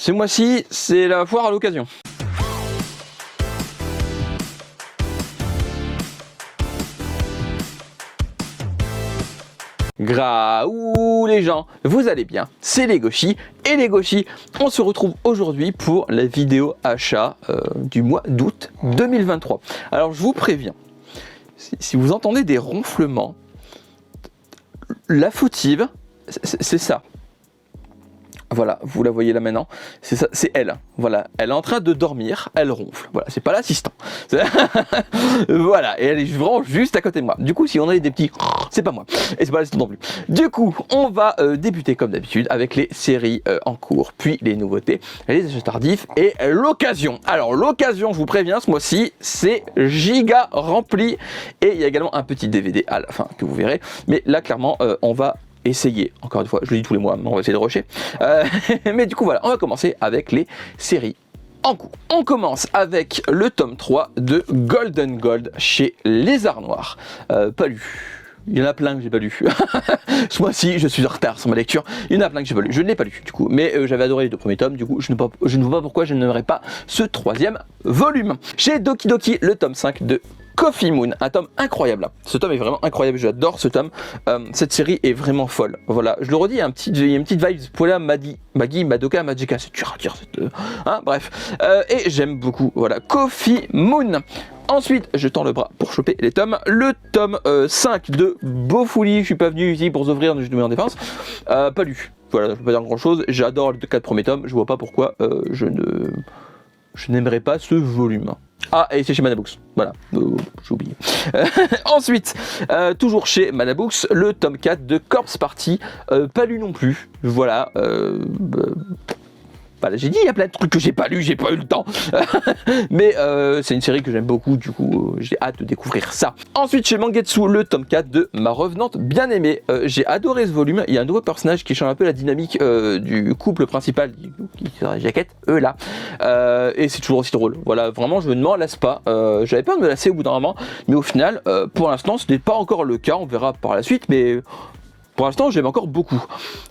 Ce mois-ci, c'est la foire à l'occasion. Graouh les gens, vous allez bien, c'est les Gauchis, et les Gauchis, on se retrouve aujourd'hui pour la vidéo achat du mois d'août 2023. Alors je vous préviens, si vous entendez des ronflements, la fautive, c'est ça. Voilà, vous la voyez là maintenant, c'est ça, c'est elle. Voilà, elle est en train de dormir, elle ronfle. Voilà, c'est pas l'assistant. Voilà, et elle est vraiment juste à côté de moi. Du coup, si on a des petits, c'est pas moi, et c'est pas l'assistant non plus. Du coup, on va débuter comme d'habitude avec les séries en cours, puis les nouveautés, les achats tardifs et l'occasion. Alors l'occasion, je vous préviens, ce mois-ci, c'est giga rempli, et il y a également un petit DVD à la fin que vous verrez. Mais là, clairement, on va essayer, encore une fois, je le dis tous les mois, on va essayer de rusher. Mais du coup, voilà, on va commencer avec les séries en cours. On commence avec le tome 3 de Golden Gold chez Lézard Noir. Pas lu. Il y en a plein que j'ai pas lu. Ce mois-ci, je suis en retard sur ma lecture. Il y en a plein que j'ai pas lu. Je ne l'ai pas lu, du coup. Mais j'avais adoré les deux premiers tomes. Du coup, je ne vois pas pourquoi je n'aimerais pas ce troisième volume. Chez Doki Doki, le tome 5 de Coffee Moon, un tome incroyable. Ce tome est vraiment incroyable, j'adore ce tome. Cette série est vraiment folle. Voilà, je le redis, il y a une petite vibe Pola, Magi, Madoka, Magica, c'est dur à dire. Bref, et j'aime beaucoup. Voilà, Coffee Moon. Ensuite, je tends le bras pour choper les tomes. Le tome 5 de Bofuli, je suis pas venu ici pour s'ouvrir, je me mets en défense. Pas lu. Voilà, je peux pas dire grand chose. J'adore les 4 premiers tomes, je vois pas pourquoi je n'aimerais pas ce volume. Ah, et c'est chez Manabooks, voilà, j'ai oublié. Ensuite, toujours chez Manabooks, le tome 4 de Corpse Party, pas lu non plus, voilà. Voilà, j'ai dit, il y a plein de trucs que j'ai pas lu, j'ai pas eu le temps. Mais c'est une série que j'aime beaucoup, du coup, j'ai hâte de découvrir ça. Ensuite, chez Mangetsu, le tome 4 de Ma Revenante bien aimée. J'ai adoré ce volume. Il y a un nouveau personnage qui change un peu la dynamique du couple principal, qui est la jaquette, eux là. Et c'est toujours aussi drôle. Voilà, vraiment, je ne m'en lasse pas. J'avais peur de me lasser au bout d'un moment, mais au final, pour l'instant, ce n'est pas encore le cas. On verra par la suite, mais pour l'instant, j'aime encore beaucoup.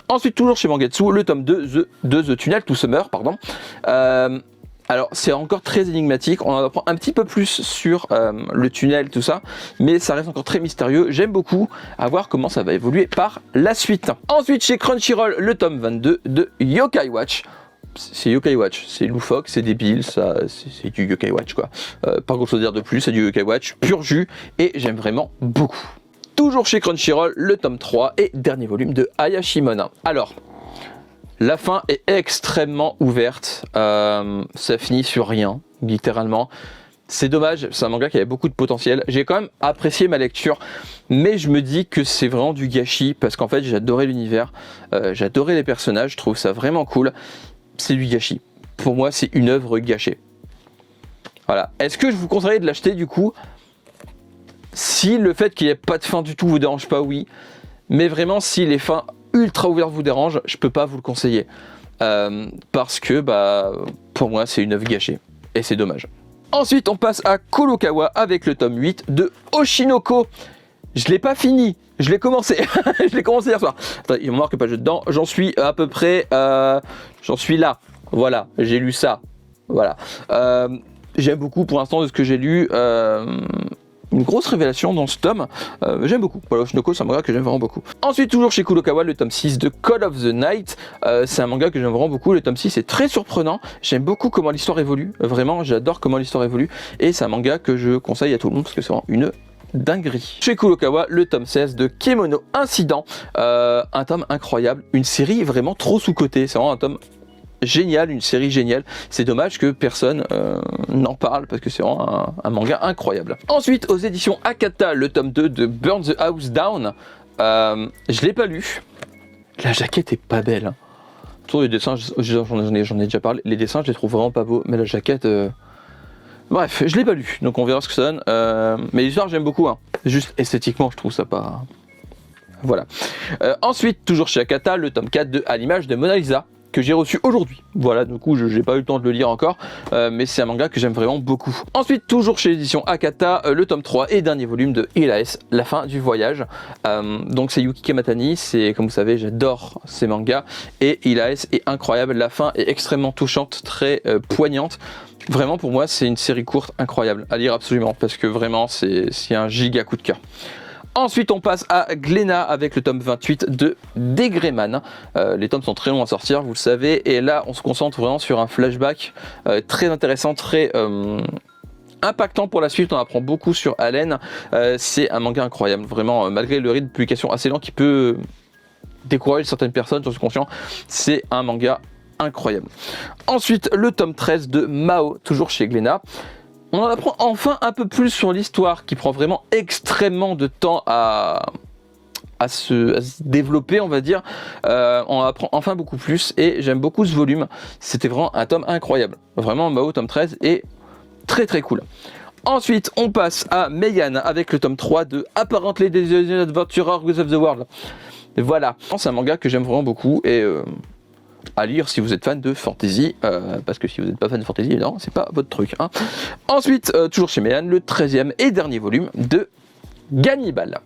Ensuite, toujours chez Mangetsu, le tome 2 de The Tunnel to Summer, pardon. Alors, c'est encore très énigmatique. On en apprend un petit peu plus sur le tunnel, tout ça. Mais ça reste encore très mystérieux. J'aime beaucoup à voir comment ça va évoluer par la suite. Ensuite, chez Crunchyroll, le tome 22 de Yokai Watch. C'est Yokai Watch, c'est loufoque, c'est débile, ça, c'est du Yokai Watch quoi. Pas grand chose à dire de plus, c'est du Yokai Watch, pur jus, et j'aime vraiment beaucoup. Toujours chez Crunchyroll, le tome 3 et dernier volume de Ayashimon. Alors, la fin est extrêmement ouverte, ça finit sur rien, littéralement. C'est dommage, c'est un manga qui avait beaucoup de potentiel. J'ai quand même apprécié ma lecture, mais je me dis que c'est vraiment du gâchis, parce qu'en fait j'adorais l'univers, j'adorais les personnages, je trouve ça vraiment cool. C'est du gâchis. Pour moi, c'est une œuvre gâchée. Voilà. Est-ce que je vous conseillerais de l'acheter du coup ? Si le fait qu'il n'y ait pas de fin du tout vous dérange pas, oui. Mais vraiment, si les fins ultra ouvertes vous dérangent, je peux pas vous le conseiller. Parce que, pour moi, c'est une œuvre gâchée. Et c'est dommage. Ensuite, on passe à Kolokawa avec le tome 8 de Oshinoko. Je l'ai pas fini. Je l'ai commencé. Je l'ai commencé hier soir. Attends, il me marque pas de jeu dedans. J'en suis à peu près... j'en suis là. Voilà. J'ai lu ça. Voilà. J'aime beaucoup pour l'instant de ce que j'ai lu. Une grosse révélation dans ce tome, j'aime beaucoup. Voilà, Oshinoko, c'est un manga que j'aime vraiment beaucoup. Ensuite, toujours chez Kurokawa, le tome 6 de Call of the Night. C'est un manga que j'aime vraiment beaucoup. Le tome 6 est très surprenant. J'aime beaucoup comment l'histoire évolue. Vraiment, j'adore comment l'histoire évolue. Et c'est un manga que je conseille à tout le monde parce que c'est vraiment une dinguerie. Chez Kurokawa, le tome 16 de Kemono Incident. Un tome incroyable. Une série vraiment trop sous-cotée. C'est vraiment un tome génial, une série géniale. C'est dommage que personne n'en parle parce que c'est vraiment un manga incroyable. Ensuite, aux éditions Akata, le tome 2 de Burn the House Down. Je l'ai pas lu. La jaquette est pas belle. Hein. Surtout les dessins, j'en ai déjà parlé. Les dessins, je les trouve vraiment pas beaux, mais la jaquette... Bref, je l'ai pas lu, donc on verra ce que ça donne. Mais l'histoire, j'aime beaucoup. Hein. Juste esthétiquement, je trouve ça pas... Voilà. Ensuite, toujours chez Akata, le tome 4 de À l'image de Mona Lisa. que j'ai reçu aujourd'hui. Voilà, du coup, je n'ai pas eu le temps de le lire encore, mais c'est un manga que j'aime vraiment beaucoup. Ensuite, toujours chez l'édition Akata, le tome 3 et dernier volume de Ilaes, La fin du voyage. Donc c'est Yuki Kamatani, c'est, comme vous savez, j'adore ces mangas, et Ilaes est incroyable, la fin est extrêmement touchante, très poignante. Vraiment, pour moi, c'est une série courte incroyable à lire absolument, parce que vraiment, c'est un giga coup de cœur. Ensuite, on passe à Glénat avec le tome 28 de Degreman. Les tomes sont très longs à sortir, vous le savez, et là, on se concentre vraiment sur un flashback très intéressant, très impactant pour la suite. On apprend beaucoup sur Allen. C'est un manga incroyable, vraiment, malgré le rythme de publication assez lent qui peut décourager certaines personnes, j'en suis conscient. C'est un manga incroyable. Ensuite, le tome 13 de Mao, toujours chez Glénat. On en apprend enfin un peu plus sur l'histoire qui prend vraiment extrêmement de temps à se développer, on va dire. On apprend enfin beaucoup plus et j'aime beaucoup ce volume. C'était vraiment un tome incroyable. Vraiment, Mao, tome 13 est très très cool. Ensuite, on passe à Meian avec le tome 3 de Apparently Designated Adventurer with of the World. Voilà, c'est un manga que j'aime vraiment beaucoup et à lire si vous êtes fan de fantasy, parce que si vous n'êtes pas fan de fantasy, non, c'est pas votre truc. Hein. Ensuite, toujours chez Meian, le 13e et dernier volume de Gannibal,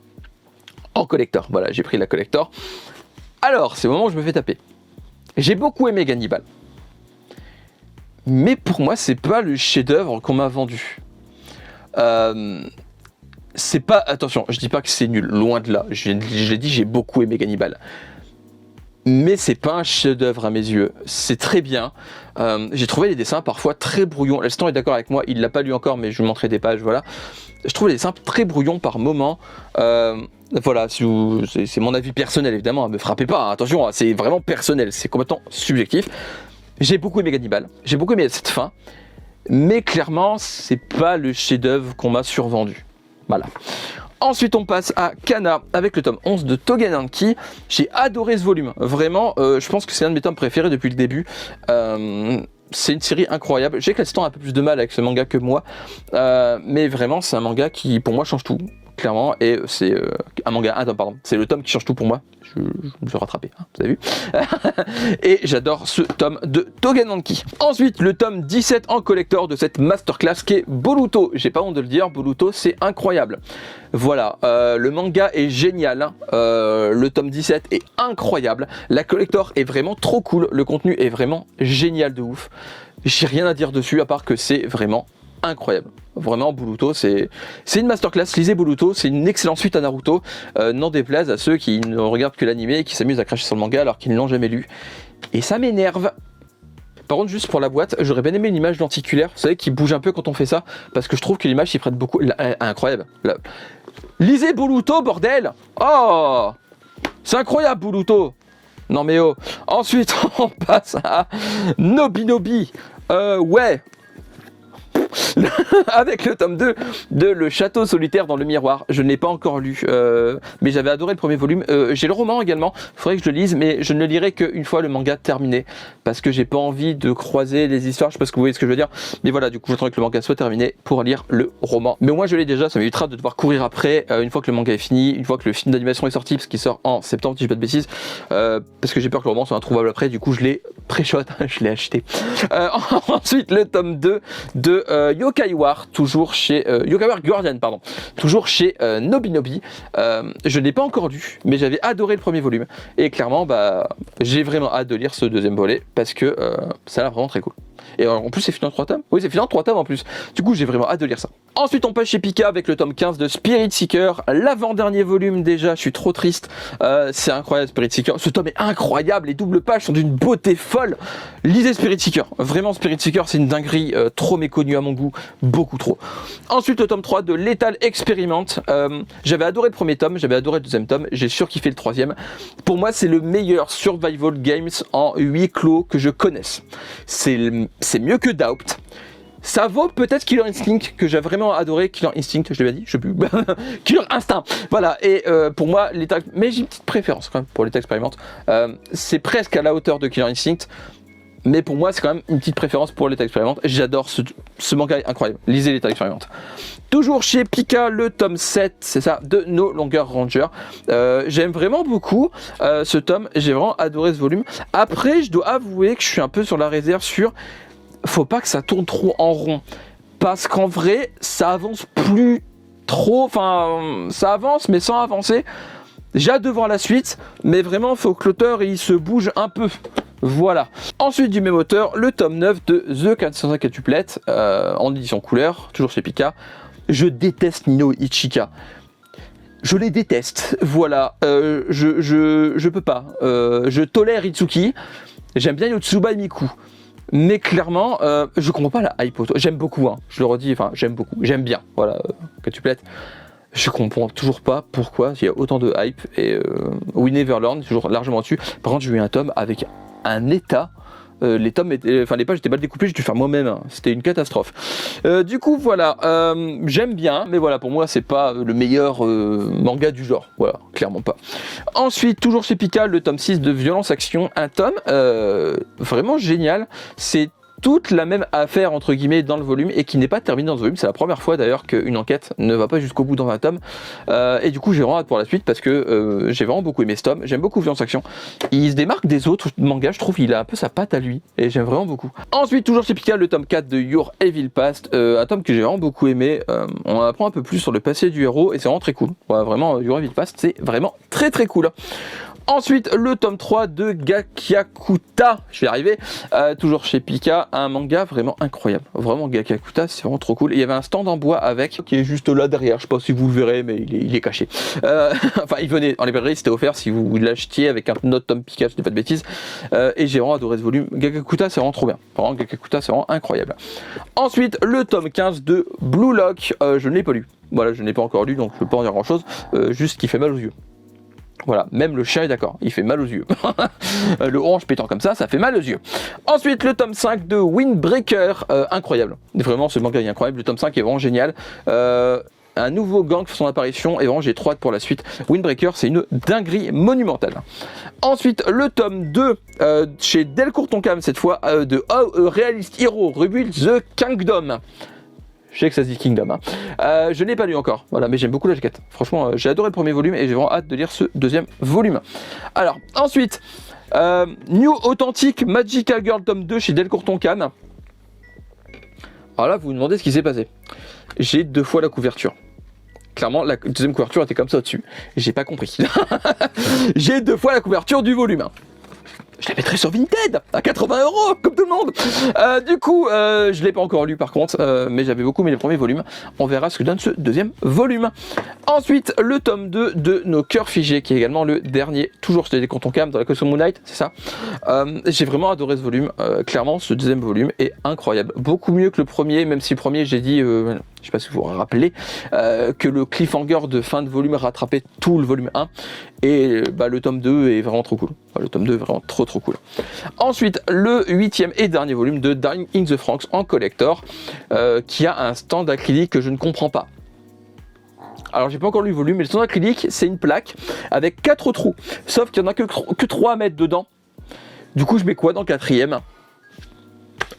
en collector. Voilà, j'ai pris la collector. Alors, c'est le moment où je me fais taper. J'ai beaucoup aimé Gannibal, mais pour moi, c'est pas le chef-d'œuvre qu'on m'a vendu. C'est pas, attention, je dis pas que c'est nul, loin de là. Je l'ai dit, j'ai beaucoup aimé Gannibal. Mais c'est pas un chef-d'œuvre à mes yeux. C'est très bien. J'ai trouvé les dessins parfois très brouillons. Lestan est d'accord avec moi, il l'a pas lu encore, mais je vous montrerai des pages. Voilà. Je trouve les dessins très brouillons par moments. Voilà, c'est mon avis personnel évidemment. Me frappez pas. Hein, attention, c'est vraiment personnel. C'est complètement subjectif. J'ai beaucoup aimé Gannibal. J'ai beaucoup aimé cette fin. Mais clairement, c'est pas le chef-d'œuvre qu'on m'a survendu. Voilà. Ensuite, on passe à Kana avec le tome 11 de Togenanki. J'ai adoré ce volume. Vraiment, je pense que c'est un de mes tomes préférés depuis le début. C'est une série incroyable. J'ai que Lestan a un peu plus de mal avec ce manga que moi. Mais vraiment, c'est un manga qui, pour moi, change tout. Clairement. Et c'est un manga, un tome, pardon. C'est le tome qui change tout pour moi. Je me suis rattrapé, hein, vous avez vu. Et j'adore ce tome de Togenanki. Ensuite, le tome 17 en collector de cette masterclass qui est Boruto. J'ai pas honte de le dire, Boruto, c'est incroyable. Voilà, le manga est génial. Hein. Le tome 17 est incroyable. La collector est vraiment trop cool. Le contenu est vraiment génial de ouf. J'ai rien à dire dessus à part que c'est vraiment incroyable. Vraiment, Boruto, c'est une masterclass. Lisez Boruto, c'est une excellente suite à Naruto. N'en déplaise à ceux qui ne regardent que l'anime et qui s'amusent à cracher sur le manga alors qu'ils ne l'ont jamais lu. Et ça m'énerve. Par contre, juste pour la boîte, j'aurais bien aimé une image lenticulaire, vous savez, qui bouge un peu quand on fait ça, parce que je trouve que l'image s'y prête beaucoup. Incroyable. Là. Lisez Boruto, bordel! Oh! C'est incroyable, Boruto! Non mais oh! Ensuite, on passe à Nobinobi. Ouais! Avec le tome 2 de Le Château solitaire dans le miroir. Je ne l'ai pas encore lu, mais j'avais adoré le premier volume. J'ai le roman également, il faudrait que je le lise, mais je ne le lirai qu'une fois le manga terminé, parce que j'ai pas envie de croiser les histoires, je sais pas ce que vous voyez ce que je veux dire, mais voilà, du coup j'attends que le manga soit terminé pour lire le roman. Mais moi je l'ai déjà, ça m'évitera de devoir courir après, une fois que le manga est fini, une fois que le film d'animation est sorti, parce qu'il sort en septembre, si je dis pas de bêtises, parce que j'ai peur que le roman soit introuvable après, du coup je l'ai pré-shot, je l'ai acheté. Ensuite le tome 2 de Yokai War, toujours chez Yokai War Guardian, pardon, toujours chez Nobinobi. Je ne l'ai pas encore lu, mais j'avais adoré le premier volume. Et clairement, bah, j'ai vraiment hâte de lire ce deuxième volet parce que ça a l'air vraiment très cool. Et en plus, c'est fini en 3 tomes. Oui, c'est fini en 3 tomes en plus. Du coup, j'ai vraiment hâte de lire ça. Ensuite, on passe chez Pika avec le tome 15 de Spirit Seeker, l'avant-dernier volume déjà. Je suis trop triste. C'est incroyable, Spirit Seeker. Ce tome est incroyable. Les doubles pages sont d'une beauté folle. Lisez Spirit Seeker. Vraiment, Spirit Seeker, c'est une dinguerie trop méconnue à mon goût. Beaucoup trop. Ensuite, le tome 3 de Lethal Experiment. J'avais adoré le premier tome, j'avais adoré le deuxième tome. J'ai surkiffé le troisième. Pour moi, c'est le meilleur survival games en huis clos que je connaisse. C'est mieux que Doubt. Ça vaut peut-être Killer Instinct, que j'ai vraiment adoré. Killer Instinct, je l'ai bien dit, je sais plus. Killer Instinct, voilà. Et pour moi, mais j'ai une petite préférence quand même pour Lethal Experiment. C'est presque à la hauteur de Killer Instinct. Mais pour moi, c'est quand même une petite préférence pour l'État expérimente. J'adore ce manga, est incroyable. Lisez l'État expérimente. Toujours chez Pika, le tome 7, c'est ça, de No Longer Ranger. J'aime vraiment beaucoup ce tome. J'ai vraiment adoré ce volume. Après, je dois avouer que je suis un peu sur la réserve sur... Faut pas que ça tourne trop en rond. Parce qu'en vrai, ça avance plus trop. Enfin, ça avance, mais sans avancer. J'ai hâte de voir la suite. Mais vraiment, il faut que l'auteur il se bouge un peu. Voilà. Ensuite du même auteur, le tome 9 de The 405 quintuplets, en édition couleur, toujours chez Pika. Je déteste Nino Ichika. Je les déteste. Voilà. Je peux pas. Je tolère Itsuki. J'aime bien Yotsuba et Miku. Mais clairement, je comprends pas la hype autour. J'aime beaucoup, hein, je le redis, enfin j'aime beaucoup. J'aime bien. Voilà, quintuplets. Je comprends toujours pas pourquoi il y a autant de hype. Et We Never Learn, toujours largement dessus. Par contre, j'ai eu un tome avec un état. Les tomes les pages étaient mal découpées, j'ai dû faire moi-même, hein. C'était une catastrophe. Du coup voilà, j'aime bien, mais voilà, pour moi c'est pas le meilleur manga du genre, voilà, clairement pas. Ensuite, toujours chez Pika, le tome 6 de Violence Action, un tome vraiment génial, c'est toute la même affaire entre guillemets dans le volume et qui n'est pas terminée dans ce volume. C'est la première fois d'ailleurs qu'une enquête ne va pas jusqu'au bout dans un tome, et du coup j'ai vraiment hâte pour la suite parce que j'ai vraiment beaucoup aimé ce tome. J'aime beaucoup Violence Action, il se démarque des autres mangas, je trouve il a un peu sa patte à lui et j'aime vraiment beaucoup. Ensuite, toujours chez Pika, le tome 4 de Your Evil Past, un tome que j'ai vraiment beaucoup aimé. On apprend un peu plus sur le passé du héros et c'est vraiment très cool. Voilà, vraiment Your Evil Past, c'est vraiment très très cool. Ensuite, le tome 3 de Gakyakuta, je vais y arriver, toujours chez Pika, un manga vraiment incroyable. Vraiment, Gakyakuta, c'est vraiment trop cool. Et il y avait un stand en bois avec, qui est juste là derrière, je sais pas si vous le verrez, mais il est caché. Enfin, il venait en librairie, c'était offert si vous l'achetiez avec un autre tome Pika, je dis pas de bêtises. Et j'ai vraiment adoré ce volume. Gakyakuta, c'est vraiment trop bien. Vraiment, Gakyakuta, c'est vraiment incroyable. Ensuite, le tome 15 de Blue Lock, je ne l'ai pas lu. Voilà, je ne l'ai pas encore lu, donc je peux pas en dire grand chose, juste qu'il fait mal aux yeux. Voilà, même le chien est d'accord, il fait mal aux yeux. Le orange pétant comme ça fait mal aux yeux. Ensuite, le tome 5 de Windbreaker, incroyable. Vraiment, ce manga est incroyable, le tome 5 est vraiment génial. Un nouveau gang fait son apparition et vraiment j'ai trop hâte pour la suite. Windbreaker, c'est une dinguerie monumentale. Ensuite, le tome 2 chez Delcourt Tonkam, cette fois, de How a Realist Hero Rebuild the Kingdom. Je sais que ça se dit Kingdom, hein. Je ne l'ai pas lu encore, voilà, mais j'aime beaucoup la jaquette. Franchement, j'ai adoré le premier volume et j'ai vraiment hâte de lire ce deuxième volume. Alors, ensuite, New Authentic Magical Girl tome 2 chez Delcourt Tonkam. Alors là, vous vous demandez ce qui s'est passé. J'ai 2 fois la couverture. Clairement, la deuxième couverture était comme ça au-dessus. J'ai pas compris. J'ai 2 fois la couverture du volume. Je la mettrai sur Vinted à 80 €, comme tout le monde. Du coup, je l'ai pas encore lu par contre, mais j'avais beaucoup aimé les premiers volumes. On verra ce que donne ce deuxième volume. Ensuite, le tome 2 de Nos Cœurs Figés, qui est également le dernier, toujours chez Delcourt Tonkam, dans la collection Moonlight, c'est ça. J'ai vraiment adoré ce volume. Clairement, ce deuxième volume est incroyable. Beaucoup mieux que le premier, même si le premier, j'ai dit... je sais pas si vous vous rappelez, que le cliffhanger de fin de volume rattrapait tout le volume 1. Et le tome 2 est vraiment trop cool. Le tome 2 est vraiment trop cool. Ensuite, le 8e et dernier volume de Dying in the Franxx en collector, qui a un stand acrylique que je ne comprends pas. Alors j'ai pas encore lu le volume, mais le stand acrylique, c'est une plaque avec 4 trous. Sauf qu'il n'y en a que 3 à mettre dedans. Du coup, je mets quoi dans le 4e ?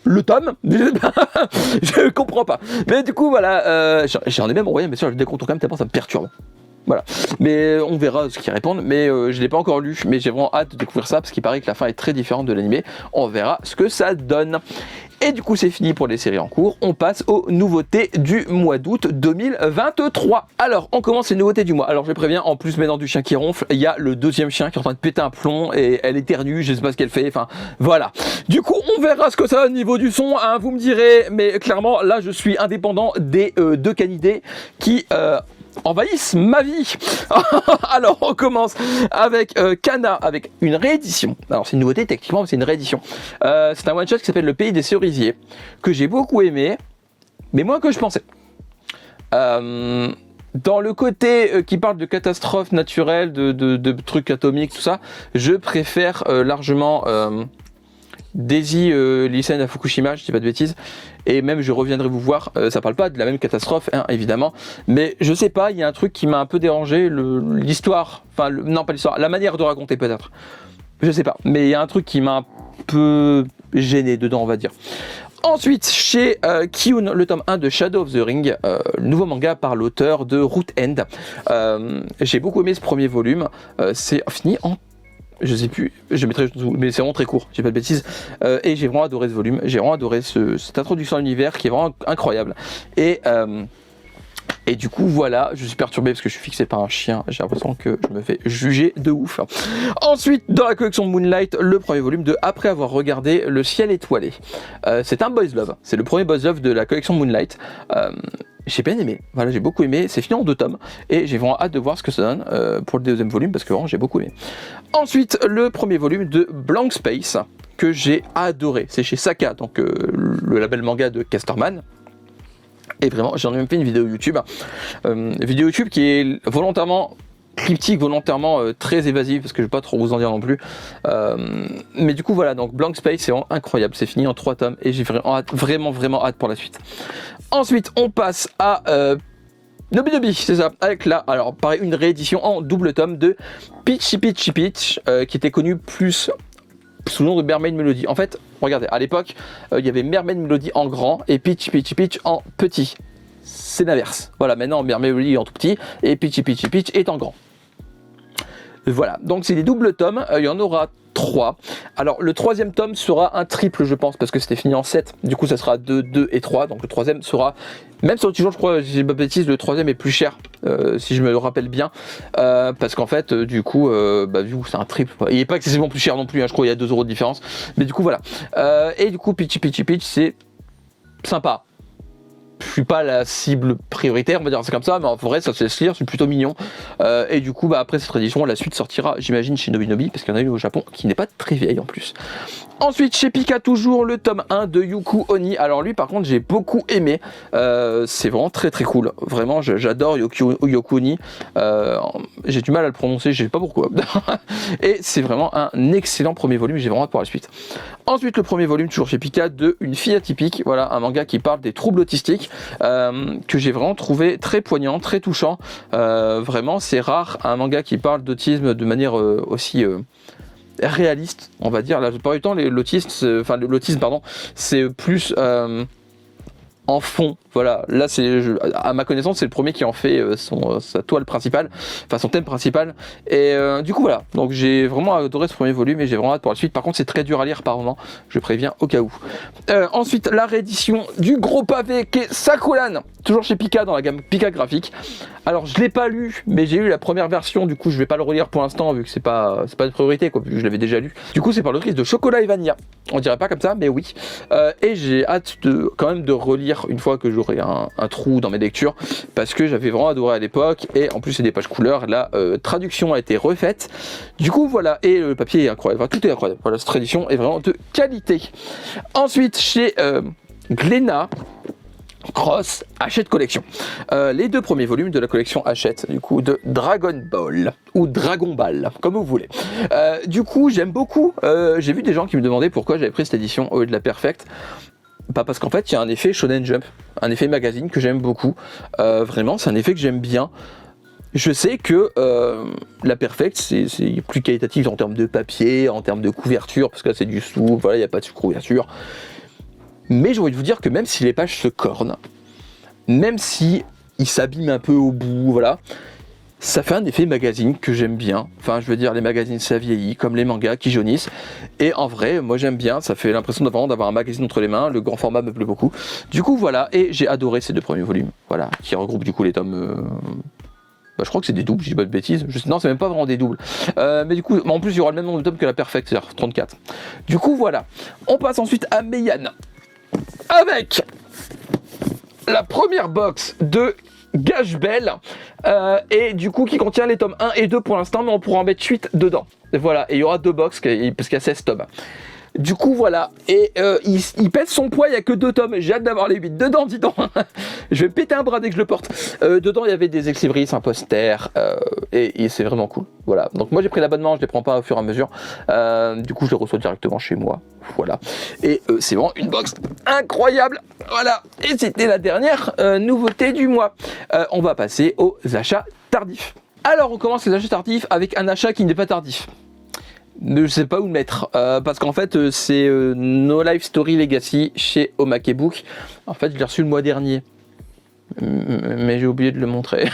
Le tome, je comprends pas. Mais du coup, voilà, j'en ai même envoyé un message de Delcourt Tonkam tellement ça me perturbe. Voilà, mais on verra ce qu'ils répondent, mais je l'ai pas encore lu, mais j'ai vraiment hâte de découvrir ça, parce qu'il paraît que la fin est très différente de l'animé. On verra ce que ça donne. Et du coup, c'est fini pour les séries en cours. On passe aux nouveautés du mois d'août 2023. Alors, on commence les nouveautés du mois. Alors, je préviens, en plus, maintenant du chien qui ronfle, il y a le deuxième chien qui est en train de péter un plomb et elle éternue, je sais pas ce qu'elle fait, enfin, voilà. Du coup, on verra ce que ça a au niveau du son, hein, vous me direz, mais clairement, là, je suis indépendant des 2 canidés qui... envahissent ma vie. Alors on commence avec Kana, avec une réédition. Alors c'est une nouveauté techniquement, mais c'est une réédition. C'est un one shot qui s'appelle Le Pays des Cerisiers, que j'ai beaucoup aimé, mais moins que je pensais. Dans le côté qui parle de catastrophes naturelles, de trucs atomiques, tout ça, je préfère largement Daisy Lisen à Fukushima, je dis pas de bêtises. Et même je reviendrai vous voir, ça parle pas de la même catastrophe, hein, évidemment, mais je sais pas, il y a un truc qui m'a un peu dérangé, l'histoire, enfin non pas l'histoire, la manière de raconter peut-être, je sais pas, mais il y a un truc qui m'a un peu gêné dedans, on va dire. Ensuite, chez Kiyun, le tome 1 de Shadow of the Ring, le nouveau manga par l'auteur de Root End. J'ai beaucoup aimé ce premier volume. C'est fini en... Je sais plus, je mettrai mais c'est vraiment très court, j'ai pas de bêtises. Et j'ai vraiment adoré ce volume, j'ai vraiment adoré cette introduction à l'univers qui est vraiment incroyable. Et du coup voilà, je suis perturbé parce que je suis fixé par un chien, j'ai l'impression que je me fais juger de ouf. Ensuite, dans la collection Moonlight, le premier volume de Après avoir regardé le ciel étoilé. C'est un boys love, c'est le premier boys love de la collection Moonlight. J'ai bien aimé, voilà, j'ai beaucoup aimé, c'est fini en 2 tomes et j'ai vraiment hâte de voir ce que ça donne pour le deuxième volume parce que vraiment j'ai beaucoup aimé. Ensuite, le premier volume de Blank Space que j'ai adoré, c'est chez Saka, donc le label manga de Casterman. Et vraiment, j'en ai même fait une vidéo YouTube. Vidéo YouTube qui est volontairement cryptique, volontairement très évasive, parce que je ne vais pas trop vous en dire non plus. Mais du coup, voilà, donc Blank Space, c'est vraiment incroyable. C'est fini en 3 tomes et j'ai vraiment hâte pour la suite. Ensuite, on passe à Nobinobi, c'est ça, avec là, alors pareil, une réédition en double tome de Peachy Peachy Peach, qui était connu plus sous le nom de Mermaid Melody. En fait, regardez, à l'époque, il y avait Mermaid Melody en grand et Peachy Peachy Peach en petit. C'est l'inverse. Voilà, maintenant Mermaid Melody est en tout petit et Peachy Peachy Peach est en grand. Voilà, donc c'est des doubles tomes, il y en aura 3. Alors le 3e tome sera un triple, je pense, parce que c'était fini en 7. Du coup, ça sera 2, 2 et 3. Donc le 3e sera, même sur le toujours, je crois, si j'ai pas de bêtises, le 3e est plus cher, si je me le rappelle bien. Parce qu'en fait, du coup, vu que c'est un triple, il n'est pas excessivement plus cher non plus, hein, je crois qu'il y a 2 € de différence. Mais du coup, voilà. Et du coup, Peachy Peachy Peach, c'est sympa. Je suis pas la cible prioritaire, on va dire c'est comme ça, mais en vrai ça se laisse lire, c'est plutôt mignon. Et du coup, après cette édition, la suite sortira, j'imagine, chez Nobinobi, parce qu'il y en a une au Japon qui n'est pas très vieille en plus. Ensuite, chez Pika, toujours le tome 1 de Yuku Oni. Alors lui, par contre, j'ai beaucoup aimé. C'est vraiment très cool. Vraiment, j'adore Yuku Oni. J'ai du mal à le prononcer, je sais pas pourquoi. Et c'est vraiment un excellent premier volume, j'ai vraiment hâte pour la suite. Ensuite, le premier volume, toujours chez Pika, de Une fille atypique. Voilà, un manga qui parle des troubles autistiques, que j'ai vraiment trouvé très poignant, très touchant. Vraiment, c'est rare un manga qui parle d'autisme de manière aussi... réaliste, on va dire. La plupart du temps, l'autisme, c'est plus en fond. Voilà, là, à ma connaissance, c'est le premier qui en fait sa toile principale, enfin son thème principal. Et du coup, voilà. Donc, j'ai vraiment adoré ce premier volume et j'ai vraiment hâte pour la suite. Par contre, c'est très dur à lire par moment. Je préviens au cas où. Ensuite, la réédition du gros pavé qui est Sakulan, toujours chez Pika dans la gamme Pika graphique. Alors, je l'ai pas lu, mais j'ai lu la première version. Du coup, je vais pas le relire pour l'instant vu que c'est pas de priorité, quoi, vu que je l'avais déjà lu. Du coup, c'est par l'autrice de Chocolat et Vanilla. On dirait pas comme ça, mais oui. Et j'ai hâte quand même de relire une fois que j'aurai un trou dans mes lectures, parce que j'avais vraiment adoré à l'époque. Et en plus, c'est des pages couleurs. La traduction a été refaite. Du coup, voilà. Et le papier est incroyable. Enfin, tout est incroyable. Voilà, cette édition est vraiment de qualité. Ensuite, chez Glénat Cross Hachette Collection, les 2 premiers volumes de la collection Hachette, du coup, de Dragon Ball ou Dragon Ball, comme vous voulez. Du coup, j'aime beaucoup. J'ai vu des gens qui me demandaient pourquoi j'avais pris cette édition au lieu de la Perfect. Pas parce qu'en fait, il y a un effet Shonen Jump, un effet magazine que j'aime beaucoup. Vraiment, c'est un effet que j'aime bien. Je sais que la Perfect, c'est plus qualitatif en termes de papier, en termes de couverture, parce que là, c'est du souple, voilà, il n'y a pas de couverture. Mais j'ai envie de vous dire que même si les pages se cornent, même si ils s'abîment un peu au bout, voilà, ça fait un effet magazine que j'aime bien. Enfin, je veux dire, les magazines, ça vieillit, comme les mangas qui jaunissent. Et en vrai, moi j'aime bien, ça fait l'impression d'avoir un magazine entre les mains, le grand format me plaît beaucoup. Du coup, voilà, et j'ai adoré ces 2 premiers volumes, voilà, qui regroupent du coup les tomes... je crois que c'est des doubles, je dis pas de bêtises. Non, c'est même pas vraiment des doubles. Mais du coup, en plus, il y aura le même nombre de tomes que la Perfect, c'est-à-dire 34. Du coup, voilà. On passe ensuite à Meian, avec la première box de Gash Bell, et du coup qui contient les tomes 1 et 2 pour l'instant, mais on pourra en mettre 8 dedans. Et voilà, et il y aura 2 box parce qu'il y a 16 tomes. Du coup, voilà. Et il pèse son poids, il n'y a que 2 tomes. J'ai hâte d'avoir les 8 dedans, dis donc. Je vais péter un bras dès que je le porte. Dedans, il y avait des ex-libris, un poster. Et c'est vraiment cool. Voilà. Donc, moi, j'ai pris l'abonnement. Je ne les prends pas au fur et à mesure. Du coup, je les reçois directement chez moi. Voilà. Et c'est vraiment une box incroyable. Voilà. Et c'était la dernière nouveauté du mois. On va passer aux achats tardifs. Alors, on commence les achats tardifs avec un achat qui n'est pas tardif. je sais pas où le mettre, parce qu'en fait c'est No Life Story Legacy chez Omake Book. En fait je l'ai reçu le mois dernier, mais j'ai oublié de le montrer.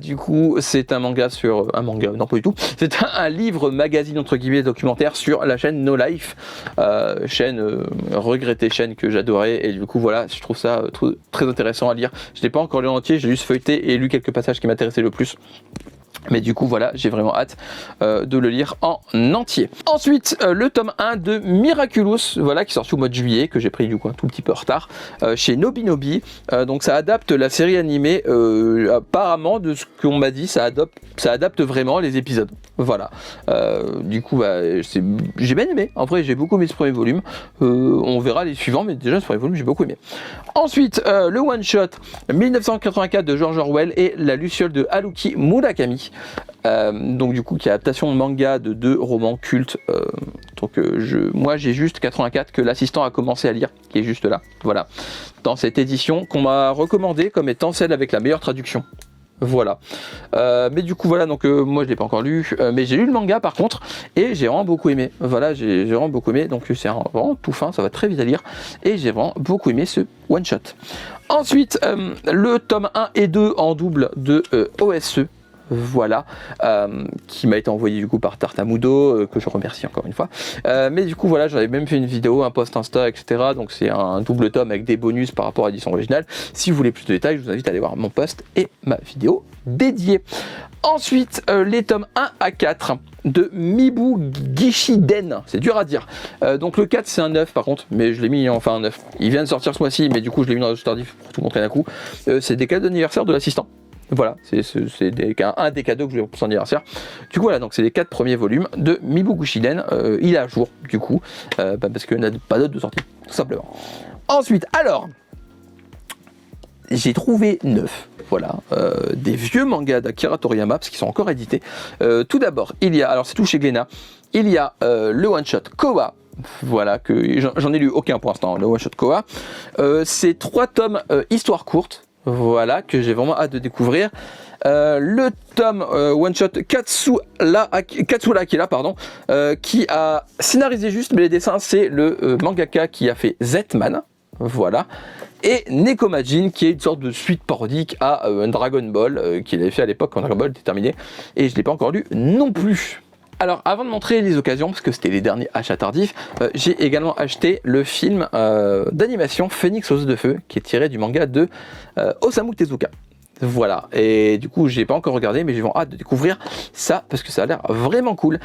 Du coup c'est un manga sur... un manga, non pas du tout, c'est un livre magazine entre guillemets documentaire sur la chaîne No Life, chaîne regrettée, chaîne que j'adorais, et du coup voilà, je trouve ça très intéressant à lire. Je l'ai pas encore lu en entier, j'ai juste feuilleté et lu quelques passages qui m'intéressaient le plus. Mais du coup voilà, j'ai vraiment hâte de le lire en entier. Ensuite, le tome 1 de Miraculous, voilà, qui sort au mois de juillet, que j'ai pris du coup un tout petit peu en retard, chez Nobinobi. Donc ça adapte la série animée, apparemment de ce qu'on m'a dit, ça adapte vraiment les épisodes. Voilà. Du coup, j'ai bien aimé. En vrai, j'ai beaucoup aimé ce premier volume. On verra les suivants, mais déjà ce premier volume, j'ai beaucoup aimé. Ensuite, le one-shot 1984 de George Orwell et la Luciole de Haruki Murakami. Donc du coup, qui est adaptation de manga de 2 romans cultes. Moi, j'ai juste 84 que l'assistant a commencé à lire, qui est juste là. Voilà. Dans cette édition qu'on m'a recommandée comme étant celle avec la meilleure traduction. Voilà. Mais du coup voilà, donc moi je l'ai pas encore lu, mais j'ai lu le manga par contre et j'ai vraiment beaucoup aimé. Voilà, j'ai vraiment beaucoup aimé, donc c'est vraiment tout fin, ça va très vite à lire et j'ai vraiment beaucoup aimé ce one shot. Ensuite, le tome 1 et 2 en double de OSE. Voilà, qui m'a été envoyé du coup par Tartamudo, que je remercie encore une fois. Mais du coup voilà, j'avais même fait une vidéo, un post Insta, etc. Donc c'est un double tome avec des bonus par rapport à l'édition originale. Si vous voulez plus de détails, je vous invite à aller voir mon post et ma vidéo dédiée. Ensuite, les tomes 1 à 4 de Mibu Gishiden, c'est dur à dire. Donc le 4 c'est un 9 par contre, mais je l'ai mis enfin un 9. Il vient de sortir ce mois-ci, mais du coup je l'ai mis dans le tardif pour tout montrer d'un coup. C'est des cadeaux d'anniversaire de l'assistant. Voilà, c'est un des cadeaux que je vais pour son anniversaire. Du coup, voilà, donc c'est les 4 premiers volumes de Mibu Gishiden. Il est à jour, du coup, parce qu'il n'y a pas d'autre de sortie, tout simplement. Ensuite, alors, j'ai trouvé 9, voilà, des vieux mangas d'Akira Toriyama, parce qu'ils sont encore édités. Tout d'abord, il y a, alors c'est tout chez Glénat, il y a le one-shot Koa. Voilà, que j'en ai lu aucun pour l'instant, le one-shot Koa. C'est 3 tomes histoire courte. Voilà, que j'ai vraiment hâte de découvrir. Le tome one-shot Katsura Akira, pardon, qui a scénarisé juste, mais les dessins, c'est le mangaka qui a fait Zetman. Voilà. Et Nekomajin, qui est une sorte de suite parodique à un Dragon Ball, qu'il avait fait à l'époque quand Dragon Ball était terminé. Et je ne l'ai pas encore lu non plus. Alors, avant de montrer les occasions, parce que c'était les derniers achats tardifs, j'ai également acheté le film d'animation Phoenix aux œufs de feu, qui est tiré du manga de Osamu Tezuka. Voilà, et du coup, j'ai pas encore regardé, mais j'ai vraiment hâte de découvrir ça, parce que ça a l'air vraiment cool.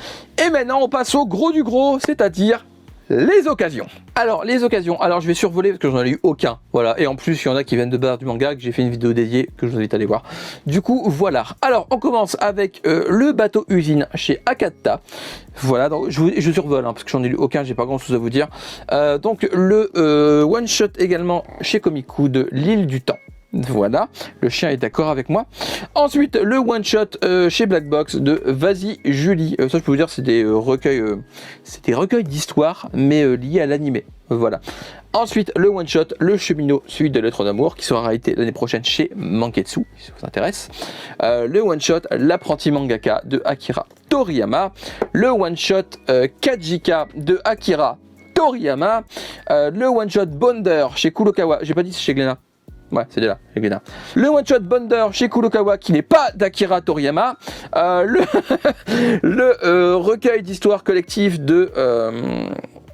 Et maintenant, on passe au gros du gros, c'est-à-dire les occasions. Alors, les occasions, alors je vais survoler parce que j'en ai eu aucun. Voilà, et en plus, il y en a qui viennent de barre du manga, que j'ai fait une vidéo dédiée, que je vous invite à aller voir. Du coup, voilà. Alors, on commence avec le bateau usine chez Akata. Voilà, donc je survole, parce que j'en ai lu aucun, j'ai pas grand chose à vous dire. Donc, le one-shot également chez Komiku de l'île du temps. Voilà, le chien est d'accord avec moi. Ensuite, le one-shot chez Black Box de Vas-y Julie. Ça, je peux vous dire, c'est des recueils d'histoires, mais liés à l'animé. Voilà. Ensuite, le one-shot, le cheminot, celui de Lettres d'amour, qui sera réalité l'année prochaine chez Manketsu, si ça vous intéresse. Le one-shot, l'apprenti mangaka de Akira Toriyama. Le one-shot, Kajika de Akira Toriyama. Le one-shot Bonder chez Kurokawa. J'ai pas dit c'est chez Glénat. Ouais, c'est là, chez Glénat. Le one-shot Bonder chez Kurokawa, qui n'est pas d'Akira Toriyama. Le recueil d'histoires collectives de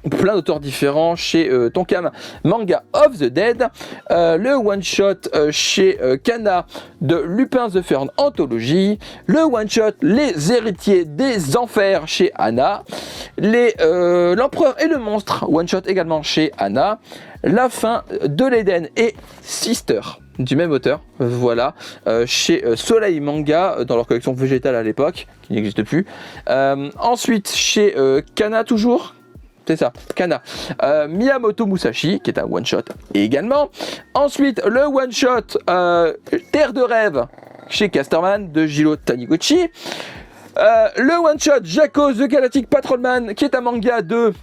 plein d'auteurs différents chez Tonkam Manga of the Dead. Le one-shot chez Kana de Lupin the Third Anthology. Le one-shot Les Héritiers des Enfers chez Anna. L'Empereur et le Monstre, one-shot également chez Anna. La fin de l'Éden et Sister du même auteur, voilà, chez Soleil Manga, dans leur collection végétale à l'époque, qui n'existe plus. Ensuite, chez Kana toujours, c'est ça, Kana. Miyamoto Musashi, qui est un one-shot également. Ensuite, le one-shot Terre de rêve, chez Casterman, de Jiro Taniguchi. Le one-shot Jaco the Galactic Patrolman, qui est un manga de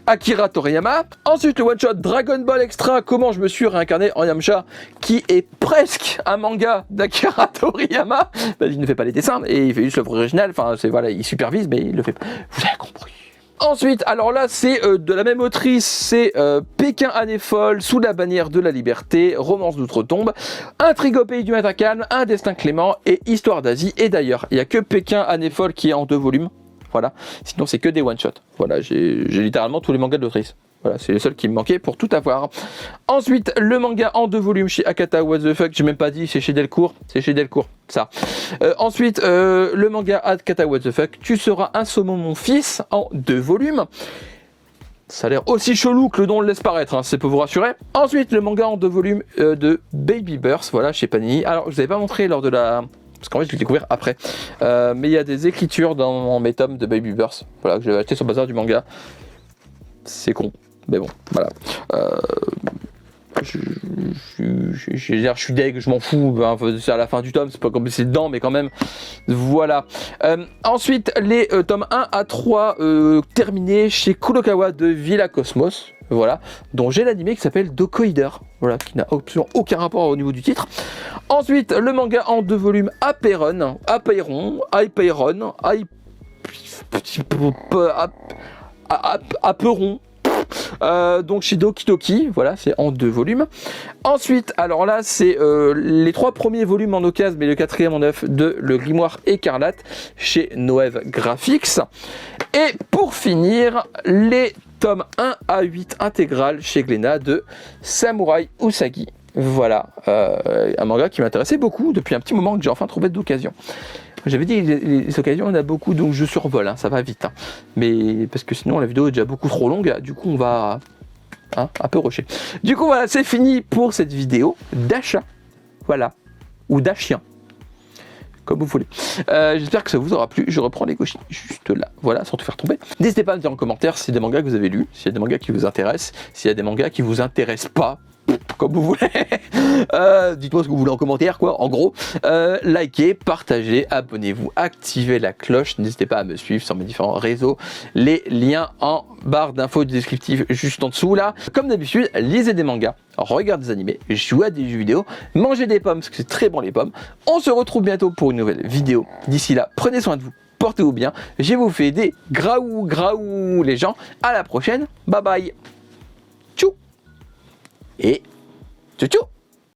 Akira Toriyama. Ensuite, le one-shot Dragon Ball Extra, comment je me suis réincarné en Yamcha, qui est presque un manga d'Akira Toriyama. Ben, il ne fait pas les dessins, et il fait juste l'œuvre originale, enfin, c'est, voilà, il supervise, mais il le fait pas. Vous avez compris. Ensuite, alors là, c'est de la même autrice, c'est Pékin année folle, Sous la bannière de la liberté, Romance d'outre-tombe, Intrigue au pays du matin calme, Un destin clément et Histoire d'Asie. Et d'ailleurs, il n'y a que Pékin année folle qui est en 2 volumes. Voilà. Sinon, c'est que des one-shots. Voilà, j'ai littéralement tous les mangas de l'autrice. Voilà, c'est les seuls qui me manquaient pour tout avoir. Ensuite, le manga en 2 volumes chez Akata What the Fuck, j'ai même pas dit, c'est chez Delcourt. C'est chez Delcourt, ça. Ensuite, le manga Akata What the Fuck, Tu seras un saumon mon fils, en 2 volumes. Ça a l'air aussi chelou que le nom le laisse paraître, hein, c'est pour vous rassurer. Ensuite, le manga en 2 volumes de Baby Burst, voilà, chez Panini. Alors, je vous avais pas montré lors de la... Parce qu'en fait, je l'ai découvert après. Mais il y a des écritures dans mes tomes de Baby Burst, voilà, que j'avais acheté sur le bazar du manga. C'est con. Mais bon, voilà. Je suis deg, je m'en fous. Hein, c'est à la fin du tome, c'est pas comme c'est dedans, mais quand même. Voilà. Ensuite, les tomes 1 à 3 terminés chez Kurokawa de Villa Cosmos. Voilà, dont j'ai l'animé qui s'appelle Dokoider, voilà, qui n'a absolument aucun rapport au niveau du titre. Ensuite, le manga en 2 volumes Apeiron, Aperon. Donc chez Doki Doki, voilà, c'est en 2 volumes. Ensuite, alors là, c'est les 3 premiers volumes en occasion, mais le 4e en 9 de Le Grimoire Écarlate chez Noëv Graphics. Et pour finir, les tomes 1 à 8 intégrales chez Glénat de Samurai Usagi. Voilà, un manga qui m'intéressait beaucoup depuis un petit moment, que j'ai enfin trouvé d'occasion. J'avais dit les occasions, il y en a beaucoup, donc je survole, hein, ça va vite. Hein. Mais parce que sinon la vidéo est déjà beaucoup trop longue, du coup on va un peu rusher. Du coup voilà, c'est fini pour cette vidéo d'achat. Voilà, ou d'achien, comme vous voulez. J'espère que ça vous aura plu. Je reprends les gauchis juste là, voilà, sans tout faire tomber. N'hésitez pas à me dire en commentaire s'il y a des mangas que vous avez lus, s'il y a des mangas qui vous intéressent, s'il y a des mangas qui vous intéressent pas. Comme vous voulez. Dites-moi ce que vous voulez en commentaire, quoi. En gros, likez, partagez, abonnez-vous, activez la cloche. N'hésitez pas à me suivre sur mes différents réseaux. Les liens en barre d'infos descriptives juste en dessous là. Comme d'habitude, lisez des mangas, regardez des animés, jouez à des jeux vidéo, mangez des pommes parce que c'est très bon les pommes. On se retrouve bientôt pour une nouvelle vidéo. D'ici là, prenez soin de vous, portez-vous bien. Je vous fais des graou les gens. À la prochaine. Bye bye. Tchou. Et tchou tchou.